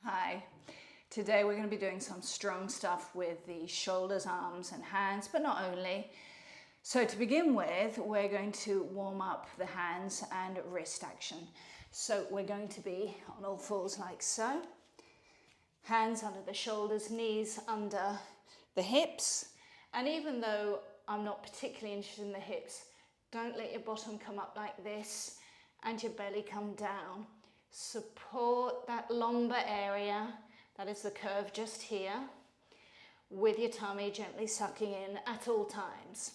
Hi. Today we're going to be doing some strong stuff with the shoulders, arms and hands, but not only. So to begin with, we're going to warm up the hands and wrist action. So we're going to be on all fours like so. Hands under the shoulders, knees under the hips. And even though I'm not particularly interested in the hips, don't let your bottom come up like this and your belly come down. Support that lumbar area, that is the curve just here, with your tummy gently sucking in at all times.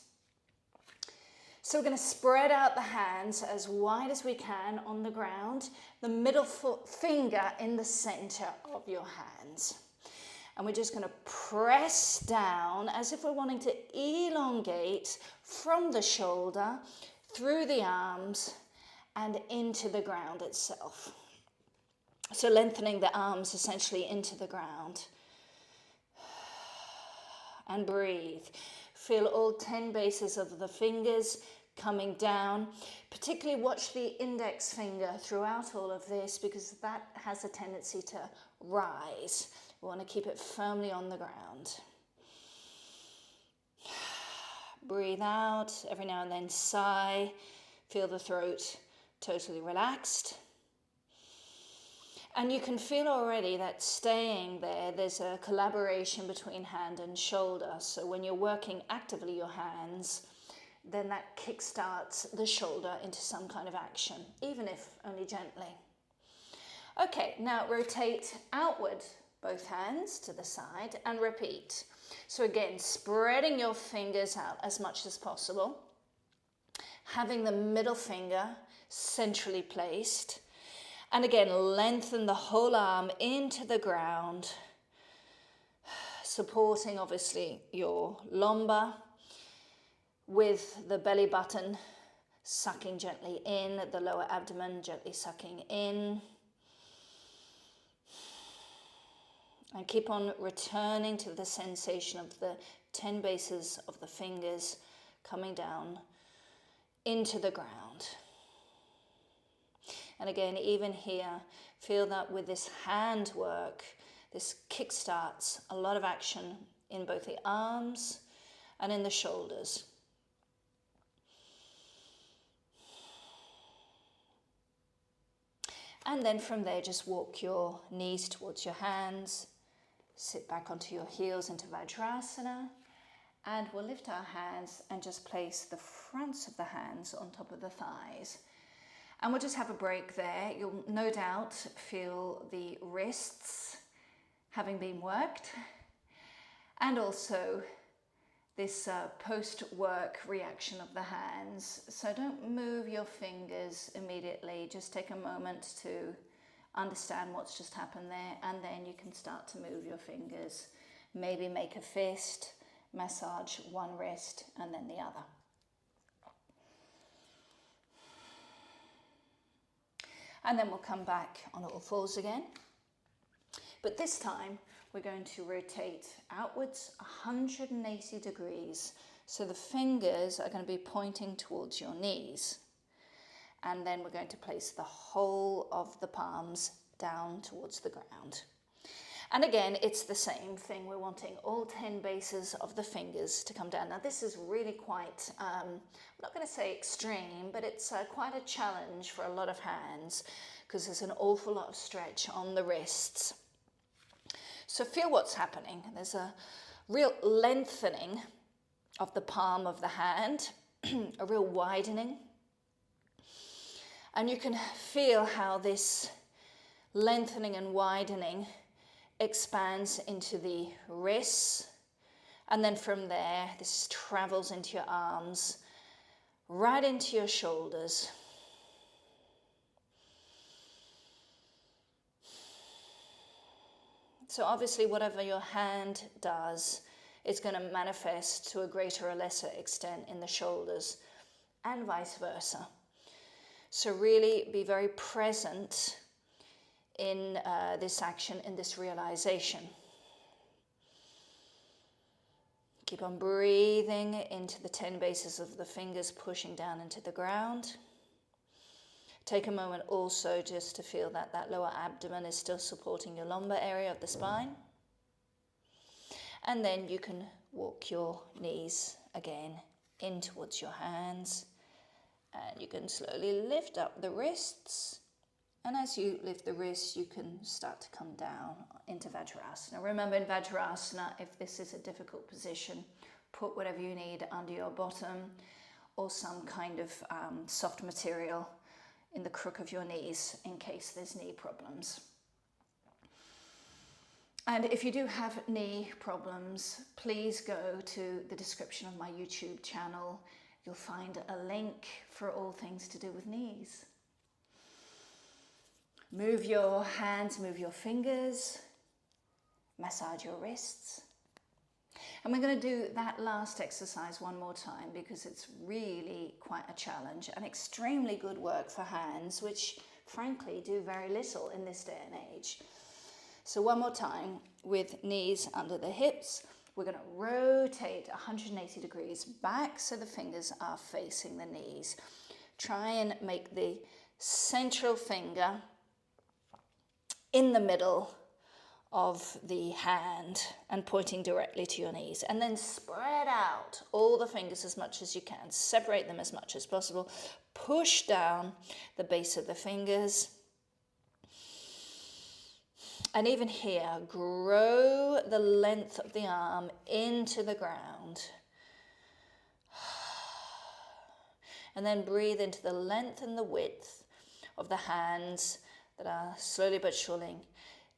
So we're going to spread out the hands as wide as we can on the ground, the middle finger in the center of your hands. And we're just going to press down as if we're wanting to elongate from the shoulder, through the arms, and into the ground itself. So lengthening the arms essentially into the ground. And breathe. Feel all 10 bases of the fingers coming down. Particularly watch the index finger throughout all of this because that has a tendency to rise. We want to keep it firmly on the ground. Breathe out. Every now and then sigh. Feel the throat totally relaxed. And you can feel already that staying there, there's a collaboration between hand and shoulder. So when you're working actively your hands, then that kickstarts the shoulder into some kind of action, even if only gently. Okay, now rotate outward, both hands to the side, and repeat. So again, spreading your fingers out as much as possible, having the middle finger centrally placed. And again, lengthen the whole arm into the ground, supporting obviously your lumbar with the belly button sucking gently in, the lower abdomen gently sucking in. And keep on returning to the sensation of the 10 bases of the fingers coming down into the ground. And again, even here, feel that with this hand work, this kickstarts a lot of action in both the arms and in the shoulders. And then from there, just walk your knees towards your hands, sit back onto your heels into Vajrasana, and we'll lift our hands and just place the fronts of the hands on top of the thighs. And we'll just have a break there. You'll no doubt feel the wrists having been worked, and also this post-work reaction of the hands. So don't move your fingers immediately. Just take a moment to understand what's just happened there, and then you can start to move your fingers. Maybe make a fist, massage one wrist and then the other. And then we'll come back on all fours again. But this time we're going to rotate outwards 180 degrees. So the fingers are going to be pointing towards your knees. And then we're going to place the whole of the palms down towards the ground. And again, it's the same thing. We're wanting all 10 bases of the fingers to come down. Now this is really quite, I'm not going to say extreme, but it's quite a challenge for a lot of hands because there's an awful lot of stretch on the wrists. So feel what's happening. There's a real lengthening of the palm of the hand, a real widening. And you can feel how this lengthening and widening expands into the wrists, and then from there this travels into your arms, right into your shoulders. So obviously whatever your hand does, it's going to manifest to a greater or lesser extent in the shoulders, and vice versa. So really be very present in this action, in this realization. Keep on breathing into the 10 bases of the fingers pushing down into the ground. Take a moment also just to feel that that lower abdomen is still supporting your lumbar area of the spine. And then you can walk your knees again in towards your hands. And you can slowly lift up the wrists. And as you lift the wrists, you can start to come down into Vajrasana. Remember, in Vajrasana, if this is a difficult position, put whatever you need under your bottom or some kind of soft material in the crook of your knees in case there's knee problems. And if you do have knee problems, please go to the description of my YouTube channel. You'll find a link for all things to do with knees. Move your hands, move your fingers, massage your wrists. And we're going to do that last exercise one more time because it's really quite a challenge and extremely good work for hands, which frankly do very little in this day and age. So one more time with knees under the hips. We're going to rotate 180 degrees back so the fingers are facing the knees. Try and make the central finger in the middle of the hand and pointing directly to your knees, and then spread out all the fingers as much as you can. Separate them as much as possible. Push down the base of the fingers. And even here, grow the length of the arm into the ground. And then breathe into the length and the width of the hands that are slowly but surely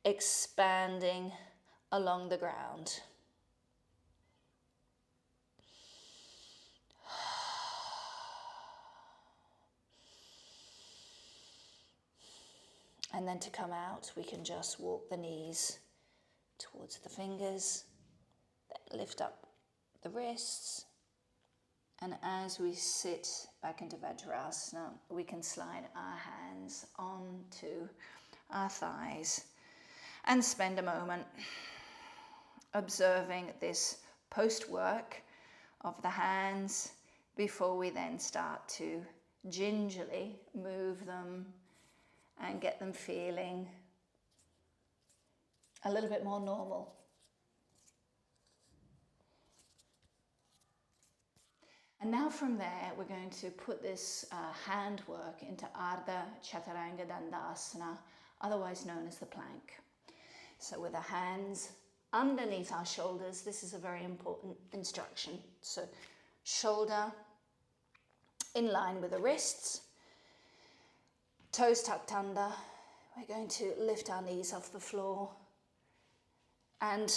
expanding along the ground. And then to come out, we can just walk the knees towards the fingers, then lift up the wrists. And as we sit back into Vajrasana, we can slide our hands onto our thighs and spend a moment observing this post-work of the hands before we then start to gingerly move them and get them feeling a little bit more normal. And now from there, we're going to put this hand work into Ardha Chaturanga Dandasana, otherwise known as the plank. So with the hands underneath our shoulders, this is a very important instruction. So shoulder in line with the wrists, toes tucked under. We're going to lift our knees off the floor. And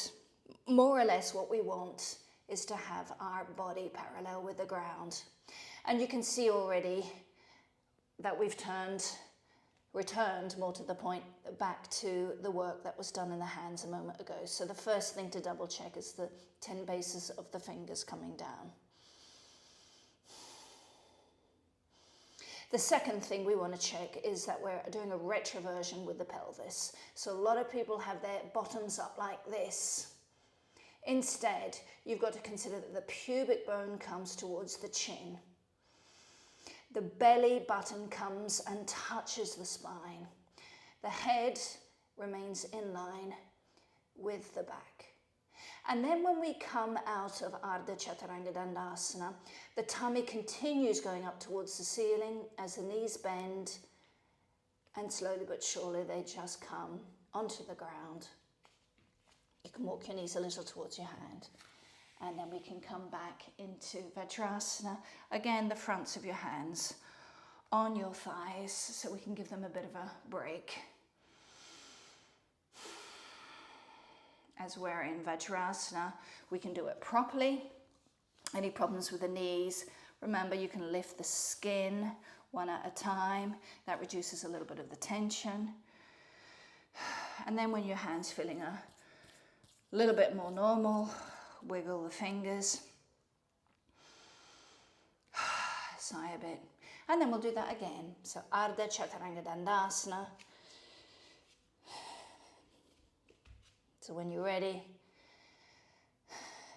more or less what we want is to have our body parallel with the ground. And you can see already that we've returned more to the point, back to the work that was done in the hands a moment ago. So the first thing to double check is the 10 bases of the fingers coming down. The second thing we want to check is that we're doing a retroversion with the pelvis. So a lot of people have their bottoms up like this. Instead, you've got to consider that the pubic bone comes towards the chin. The belly button comes and touches the spine. The head remains in line with the back. And then when we come out of Ardha Chaturanga Dandasana, the tummy continues going up towards the ceiling as the knees bend, and slowly but surely they just come onto the ground. You can walk your knees a little towards your hand. And then we can come back into Vajrasana. Again, the fronts of your hands on your thighs so we can give them a bit of a break. As we're in Vajrasana, we can do it properly. Any problems with the knees, remember you can lift the skin one at a time. That reduces a little bit of the tension. And then when your hand's feeling a little bit more normal, wiggle the fingers, sigh a bit, and then we'll do that again. So Ardha Chaturanga Dandasana. So when you're ready,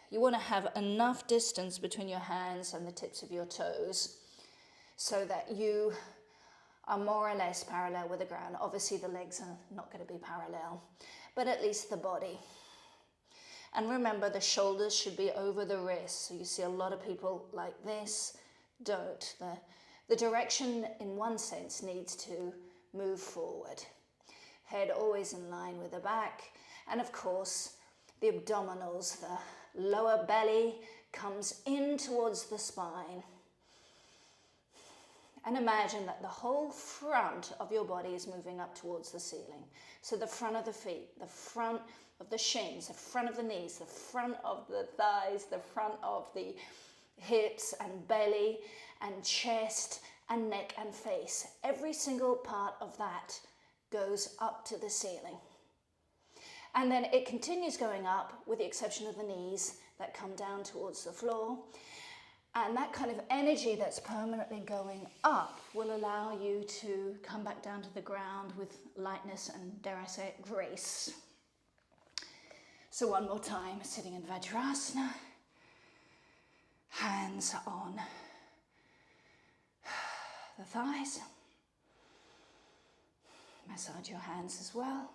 you want to have enough distance between your hands and the tips of your toes so that you are more or less parallel with the ground. Obviously the legs are not going to be parallel, but at least the body. And remember, the shoulders should be over the wrists. So you see a lot of people like this don't. The direction in one sense needs to move forward. Head always in line with the back. And of course, the abdominals, the lower belly comes in towards the spine. And imagine that the whole front of your body is moving up towards the ceiling. So the front of the feet, the front of the shins, the front of the knees, the front of the thighs, the front of the hips and belly and chest and neck and face. Every single part of that goes up to the ceiling. And then it continues going up with the exception of the knees that come down towards the floor. And that kind of energy that's permanently going up will allow you to come back down to the ground with lightness and, dare I say it, grace. So one more time, sitting in Vajrasana, hands on the thighs. Massage your hands as well.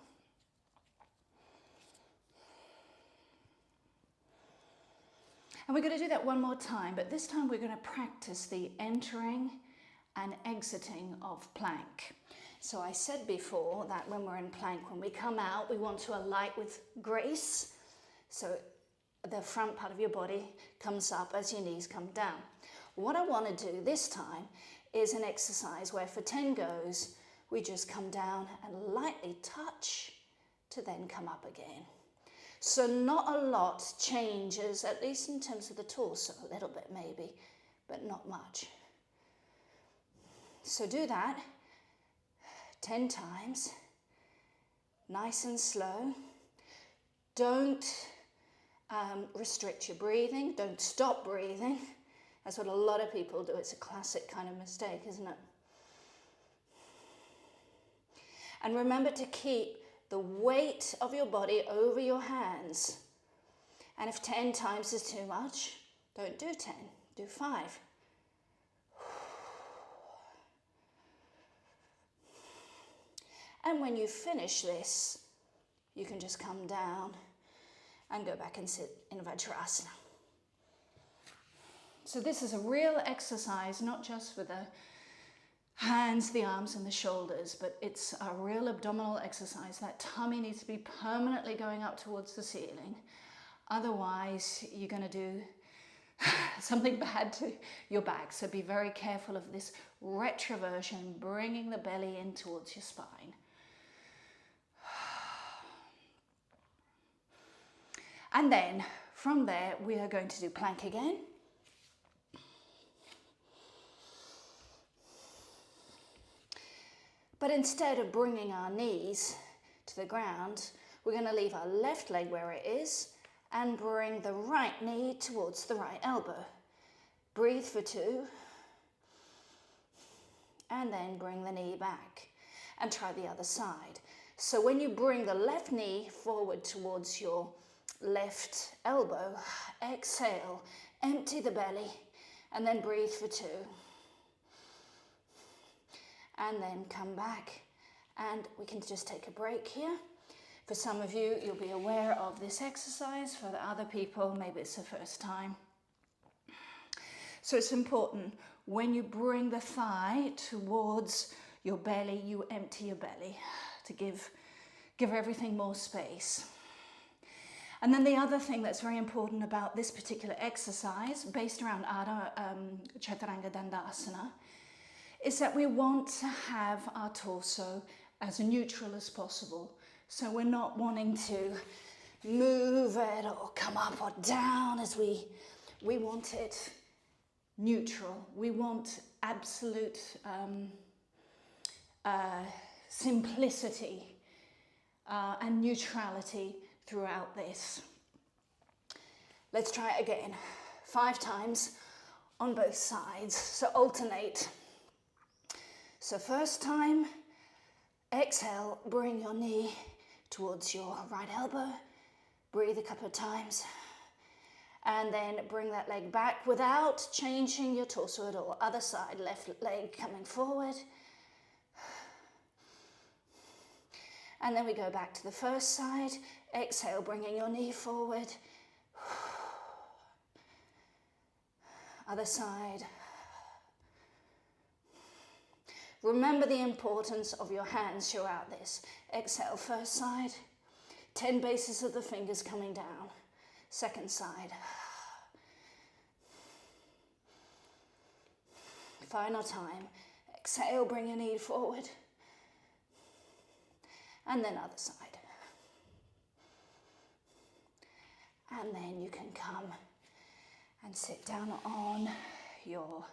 And we're going to do that one more time, but this time we're going to practice the entering and exiting of plank. So I said before that when we're in plank, when we come out, we want to alight with grace. So the front part of your body comes up as your knees come down. What I want to do this time is an exercise where for 10 goes, we just come down and lightly touch to then come up again. So not a lot changes, at least in terms of the torso, a little bit maybe, but not much. So do that 10 times, nice and slow. Don't restrict your breathing, don't stop breathing. That's what a lot of people do. It's a classic kind of mistake, isn't it? And remember to keep the weight of your body over your hands. And if 10 times is too much, don't do 10, do 5. And when you finish this, you can just come down and go back and sit in Vajrasana. So this is a real exercise, not just for the hands, the arms and the shoulders, but it's a real abdominal exercise. That tummy needs to be permanently going up towards the ceiling. Otherwise, you're going to do something bad to your back. So be very careful of this retroversion, bringing the belly in towards your spine. And then from there, we are going to do plank again. But instead of bringing our knees to the ground, we're going to leave our left leg where it is and bring the right knee towards the right elbow. Breathe for 2. And then bring the knee back and try the other side. So when you bring the left knee forward towards your left elbow, exhale, empty the belly, and then breathe for 2. And then come back, and we can just take a break here. For some of you, you'll be aware of this exercise. For the other people, maybe it's the first time. So it's important, when you bring the thigh towards your belly, you empty your belly to give everything more space. And then the other thing that's very important about this particular exercise, based around Adho Chaturanga Dandasana, is that we want to have our torso as neutral as possible. So we're not wanting to move it or come up or down as we want it neutral. We want absolute simplicity and neutrality throughout this. Let's try it again. 5 times on both sides. So alternate. So first time, exhale, bring your knee towards your right elbow. Breathe a couple of times. And then bring that leg back without changing your torso at all. Other side, left leg coming forward. And then we go back to the first side. Exhale, bringing your knee forward. Other side. Remember the importance of your hands throughout this. Exhale, first side. 10 bases of the fingers coming down. Second side. Final time. Exhale, bring your knee forward. And then other side. And then you can come and sit down on your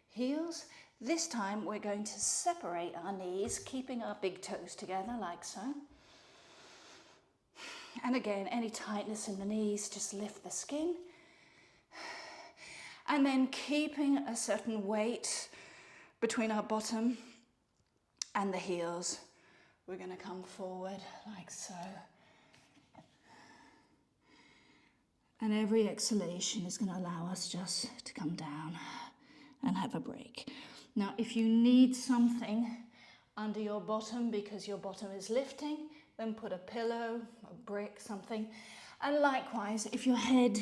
heels. This time we're going to separate our knees, keeping our big toes together like so. And again, any tightness in the knees, just lift the skin. And then keeping a certain weight between our bottom and the heels, we're going to come forward like so. And every exhalation is going to allow us just to come down and have a break. Now, if you need something under your bottom because your bottom is lifting, then put a pillow, a brick, something. And likewise, if your head,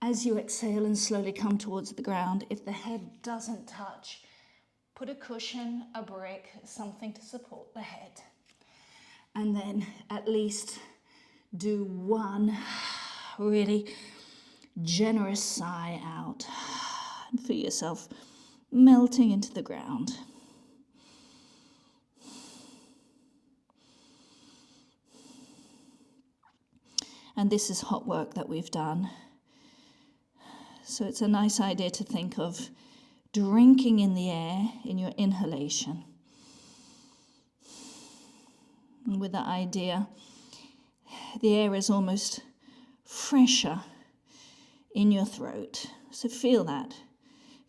as you exhale and slowly come towards the ground, if the head doesn't touch, put a cushion, a brick, something to support the head. And then at least do one really generous sigh out and feel yourself melting into the ground. And this is hot work that we've done. So it's a nice idea to think of drinking in the air in your inhalation. And with that idea, the air is almost fresher in your throat. So feel that.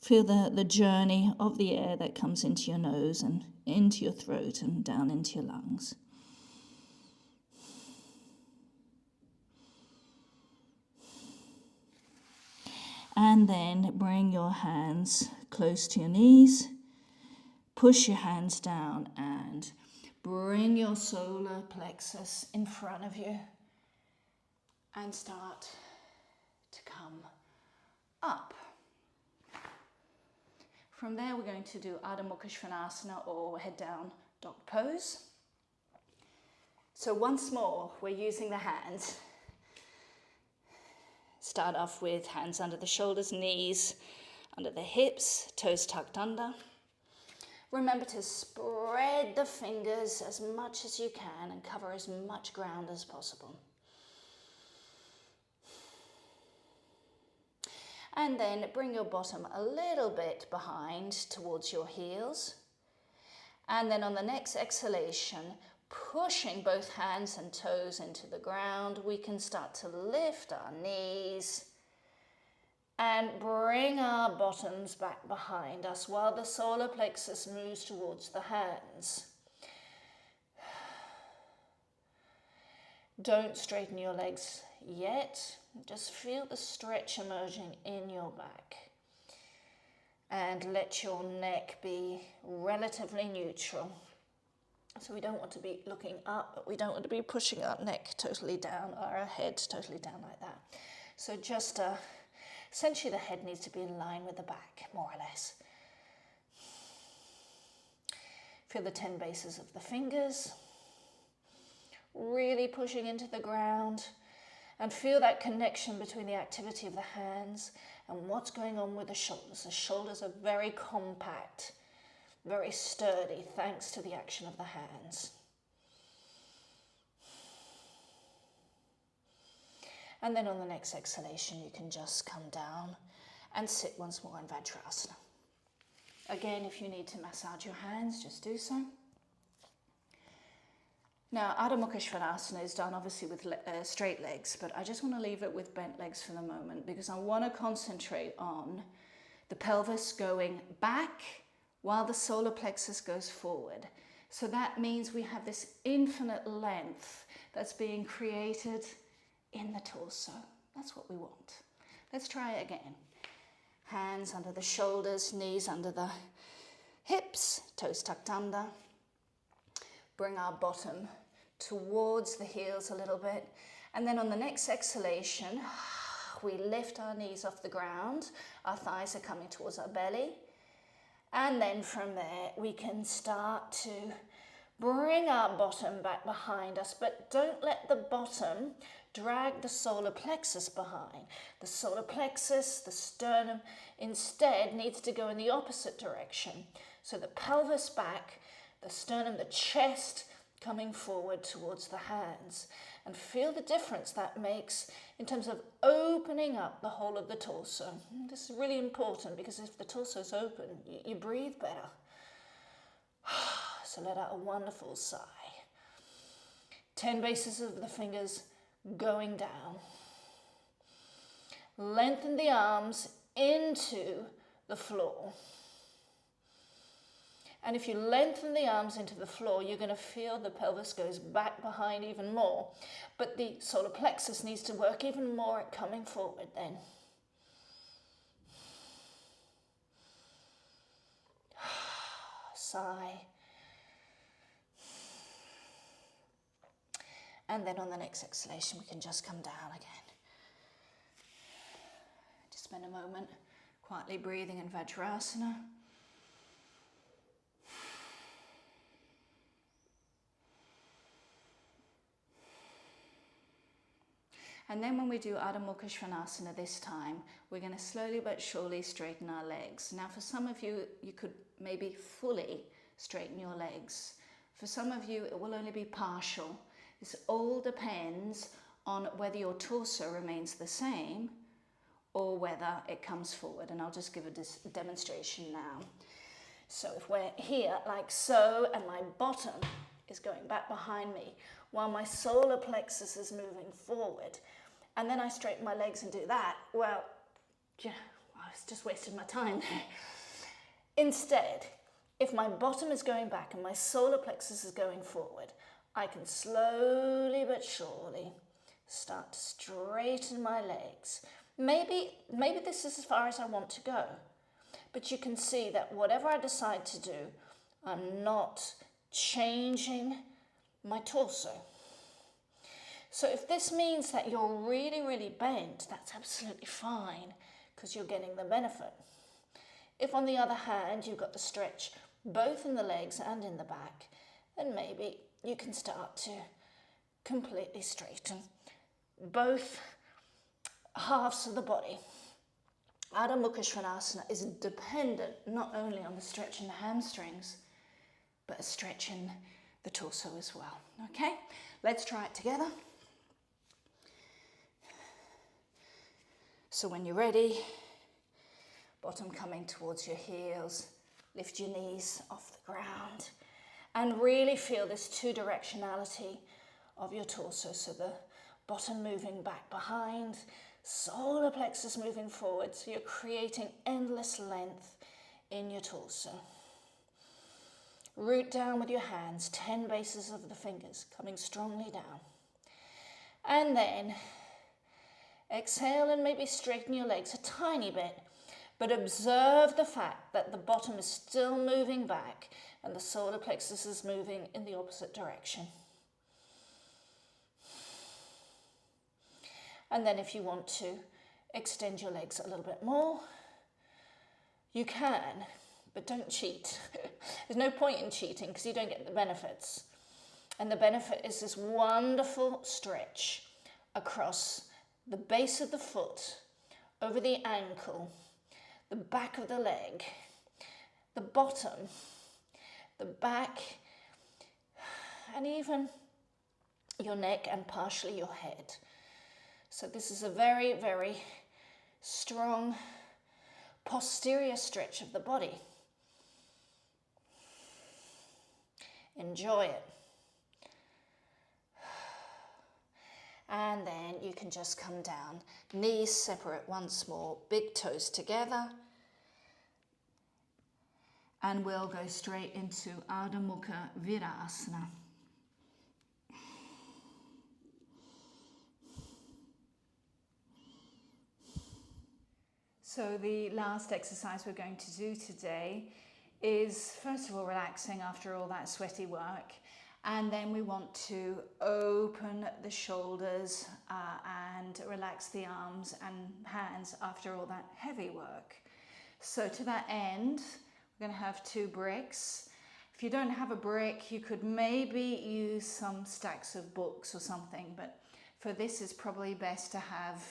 Feel the journey of the air that comes into your nose and into your throat and down into your lungs. And then bring your hands close to your knees. Push your hands down and bring your solar plexus in front of you. And start to come up. From there, we're going to do adho mukka svanasana, or head down dog pose. So once more, we're using the hands. Start off with hands under the shoulders, knees under the hips, toes tucked under. Remember to spread the fingers as much as you can and cover as much ground as possible. And then bring your bottom a little bit behind towards your heels. And then on the next exhalation, pushing both hands and toes into the ground, we can start to lift our knees and bring our bottoms back behind us while the solar plexus moves towards the hands. Don't straighten your legs yet. Just feel the stretch emerging in your back. And let your neck be relatively neutral. So we don't want to be looking up, but we don't want to be pushing our neck totally down, or our head totally down like that. So just essentially the head needs to be in line with the back, more or less. Feel the 10 bases of the fingers. Really pushing into the ground. And feel that connection between the activity of the hands and what's going on with the shoulders. The shoulders are very compact, very sturdy, thanks to the action of the hands. And then on the next exhalation, you can just come down and sit once more in Vajrasana. Again, if you need to massage your hands, just do so. Now, adho mukha svanasana is done obviously with straight legs, but I just want to leave it with bent legs for the moment because I want to concentrate on the pelvis going back while the solar plexus goes forward. So that means we have this infinite length that's being created in the torso. That's what we want. Let's try it again. Hands under the shoulders, knees under the hips, toes tucked under. Bring our bottom towards the heels a little bit. And then on the next exhalation, we lift our knees off the ground. Our thighs are coming towards our belly. And then from there, we can start to bring our bottom back behind us, but don't let the bottom drag the solar plexus behind. The solar plexus, the sternum, instead needs to go in the opposite direction. So the pelvis back, the sternum, the chest coming forward towards the hands. And feel the difference that makes in terms of opening up the whole of the torso. This is really important because if the torso is open, you breathe better. So let out a wonderful sigh. 10 bases of the fingers going down. Lengthen the arms into the floor. And if you lengthen the arms into the floor, you're going to feel the pelvis goes back behind even more. But the solar plexus needs to work even more at coming forward then. Sigh. And then on the next exhalation, we can just come down again. Just spend a moment quietly breathing in Vajrasana. And then when we do adho mukha svanasana this time, we're going to slowly but surely straighten our legs. Now for some of you, you could maybe fully straighten your legs. For some of you, it will only be partial. This all depends on whether your torso remains the same or whether it comes forward. And I'll just give a demonstration now. So if we're here like so, and my bottom is going back behind me, while my solar plexus is moving forward, and then I straighten my legs and do that, well, yeah, I was just wasting my time there. Instead, if my bottom is going back and my solar plexus is going forward, I can slowly but surely start to straighten my legs. Maybe this is as far as I want to go, but you can see that whatever I decide to do, I'm not changing my torso. So if this means that you're really, really bent, that's absolutely fine because you're getting the benefit. If on the other hand, you've got the stretch both in the legs and in the back, then maybe you can start to completely straighten both halves of the body. Adho mukha svanasana is dependent not only on the stretch in the hamstrings, but a stretch in the torso as well. Okay, let's try it together. So when you're ready, bottom coming towards your heels, lift your knees off the ground and really feel this two-directionality of your torso. So the bottom moving back behind, solar plexus moving forward. So you're creating endless length in your torso. Root down with your hands, 10 bases of the fingers coming strongly down. And then exhale and maybe straighten your legs a tiny bit, but observe the fact that the bottom is still moving back and the solar plexus is moving in the opposite direction. And then if you want to extend your legs a little bit more, you can, but don't cheat. There's no point in cheating because you don't get the benefits. And the benefit is this wonderful stretch across the base of the foot, over the ankle, the back of the leg, the bottom, the back, and even your neck and partially your head. So this is a very, very strong posterior stretch of the body. Enjoy it. And then you can just come down, knees separate once more, big toes together. And we'll go straight into Adho Mukha Virasana. So the last exercise we're going to do today is, first of all, relaxing after all that sweaty work. And then we want to open the shoulders and relax the arms and hands after all that heavy work. So to that end, we're going to have 2 bricks. If you don't have a brick, you could maybe use some stacks of books or something, but for this it's probably best to have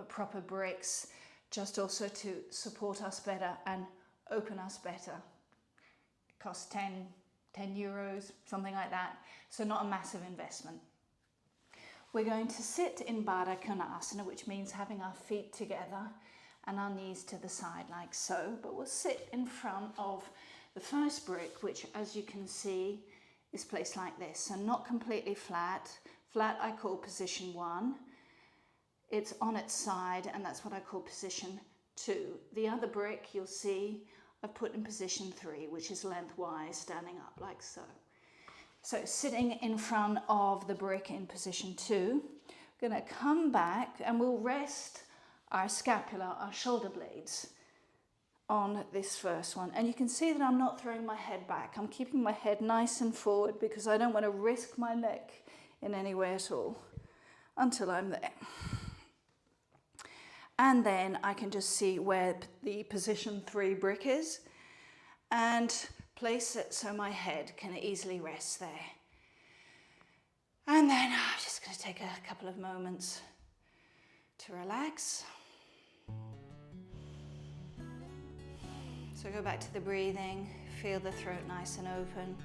proper bricks, just also to support us better and open us better. It costs 10 euros, something like that, so not a massive investment. We're going to sit in Baddha Konasana, which means having our feet together and our knees to the side like so, but we'll sit in front of the first brick, which as you can see is placed like this, so not completely flat. Flat I call position 1, it's on its side, and that's what I call position 2. The other brick you'll see I've put in position 3, which is lengthwise, standing up like so. So sitting in front of the brick in position 2, we're going to come back and we'll rest our scapula, our shoulder blades, on this first one. And you can see that I'm not throwing my head back. I'm keeping my head nice and forward because I don't want to risk my neck in any way at all until I'm there. And then I can just see where the position 3 brick is and place it so my head can easily rest there. And then I'm just going to take a couple of moments to relax. So go back to the breathing, feel the throat nice and open.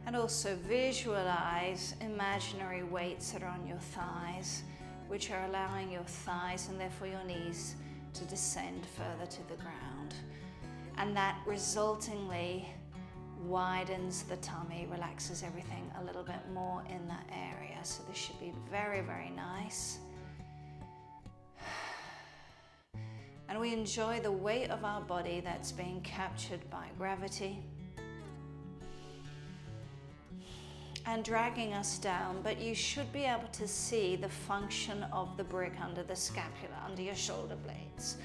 And also visualize imaginary weights that are on your thighs, which are allowing your thighs and therefore your knees to descend further to the ground. And that resultingly widens the tummy, relaxes everything a little bit more in that area. So this should be very, very nice. And we enjoy the weight of our body that's being captured by gravity and dragging us down, but you should be able to see the function of the brick under the scapula, under your shoulder blades.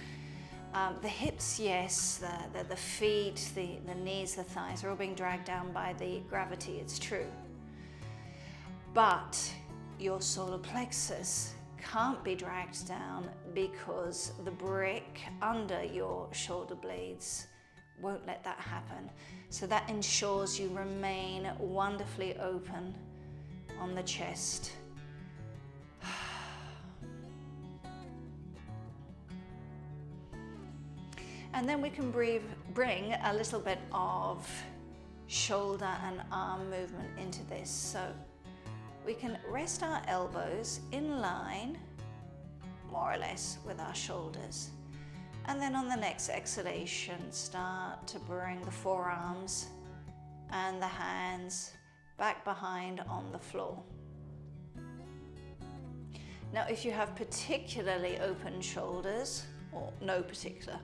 The hips, yes, the feet, the knees, the thighs are all being dragged down by the gravity, it's true. But your solar plexus can't be dragged down because the brick under your shoulder blades won't let that happen. So that ensures you remain wonderfully open on the chest. And then we can bring a little bit of shoulder and arm movement into this. So we can rest our elbows in line, more or less, with our shoulders. And then on the next exhalation, start to bring the forearms and the hands back behind on the floor. Now, if you have particularly open shoulders, or no particular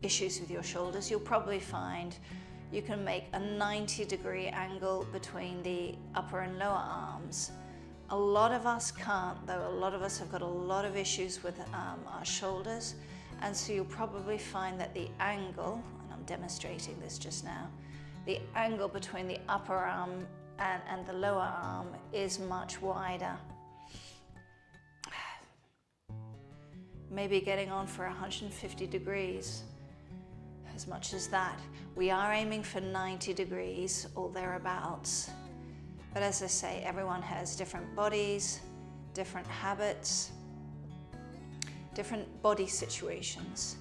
issues with your shoulders, you'll probably find you can make a 90-degree angle between the upper and lower arms. A lot of us can't, though. A lot of us have got a lot of issues with our shoulders, and so you'll probably find that the angle, and I'm demonstrating this just now, the angle between the upper arm and the lower arm is much wider. Maybe getting on for 150 degrees, as much as that. We are aiming for 90 degrees or thereabouts. But as I say, everyone has different bodies, different habits, different body situations.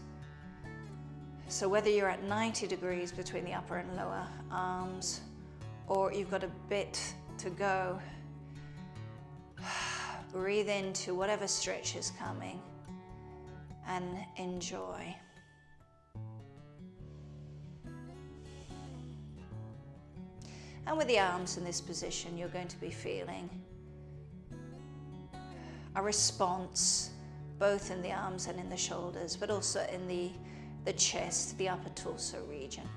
So whether you're at 90 degrees between the upper and lower arms, or you've got a bit to go, breathe into whatever stretch is coming and enjoy. And with the arms in this position, you're going to be feeling a response both in the arms and in the shoulders, but also in the chest, the upper torso region.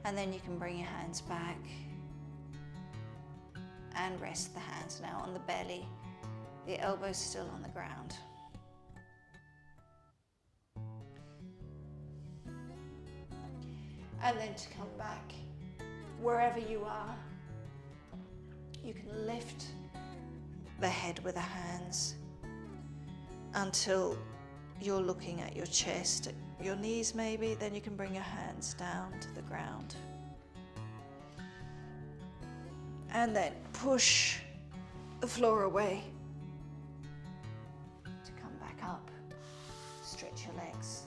And then you can bring your hands back and rest the hands now on the belly The elbows still on the ground. And then to come back, wherever you are, you can lift the head with the hands until you're looking at your chest, your knees maybe, then you can bring your hands down to the ground. And then push the floor away to come back up. Stretch your legs.